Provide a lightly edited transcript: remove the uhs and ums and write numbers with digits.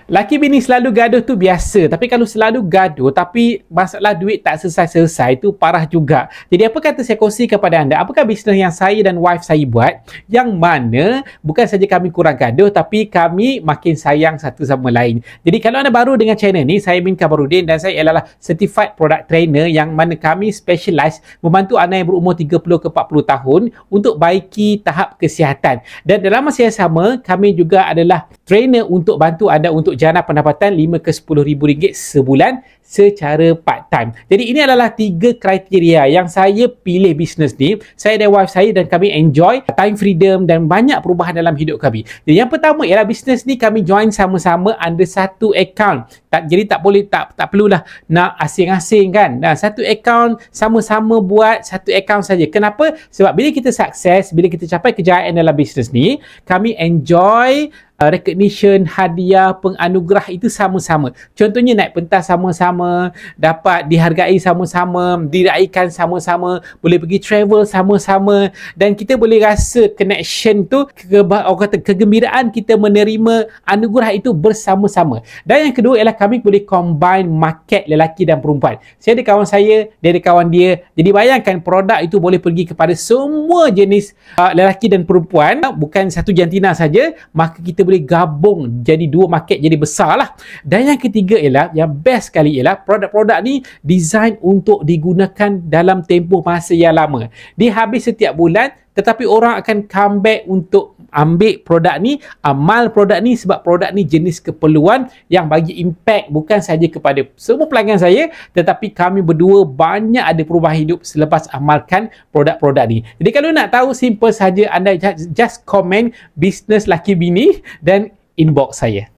Laki bini selalu gaduh tu biasa. Tapi kalau selalu gaduh tapi masalah duit tak selesai-selesai tu parah juga. Jadi apa kata saya kongsi kepada anda, apakah bisnes yang saya dan wife saya buat yang mana bukan saja kami kurang gaduh tapi kami makin sayang satu sama lain. Jadi kalau anda baru dengan channel ni, saya Min Kamarudin dan saya adalah Certified Product Trainer yang mana kami specialize membantu anda yang berumur 30 ke 40 tahun untuk baiki tahap kesihatan. Dan dalam masa yang sama, kami juga adalah trainer untuk bantu anda untuk jana pendapatan 5 ke 10 ribu ringgit sebulan secara part time. Jadi ini adalah 3 kriteria yang saya pilih bisnes ni. Saya dan wife saya dan kami enjoy time freedom dan banyak perubahan dalam hidup kami. Jadi yang pertama ialah bisnes ni kami join sama-sama under satu account. Jadi tak perlulah nak asing-asing kan. Nah, satu account sama-sama buat satu account saja. Kenapa? Sebab bila kita sukses, bila kita capai kejayaan dalam bisnes ni, kami enjoy recognition, hadiah, penganugerah itu sama-sama. Contohnya naik pentas sama-sama, dapat dihargai sama-sama, diraikan sama-sama, boleh pergi travel sama-sama dan kita boleh rasa connection tu, kegembiraan kita menerima anugerah itu bersama-sama. Dan yang kedua ialah kami boleh combine market lelaki dan perempuan. Saya ada kawan saya, dia ada kawan dia. Jadi bayangkan produk itu boleh pergi kepada semua jenis lelaki dan perempuan, bukan satu jantina saja, maka kita boleh gabung jadi 2 market jadi besar lah. Dan yang ketiga ialah, yang best sekali ialah produk-produk ni design untuk digunakan dalam tempoh masa yang lama. Dia habis setiap bulan tetapi orang akan come back untuk ambil produk ni, amal produk ni sebab produk ni jenis keperluan yang bagi impact bukan saja kepada semua pelanggan saya tetapi kami berdua banyak ada perubahan hidup selepas amalkan produk-produk ni. Jadi kalau nak tahu, simple saja anda just komen bisnes laki bini dan inbox saya.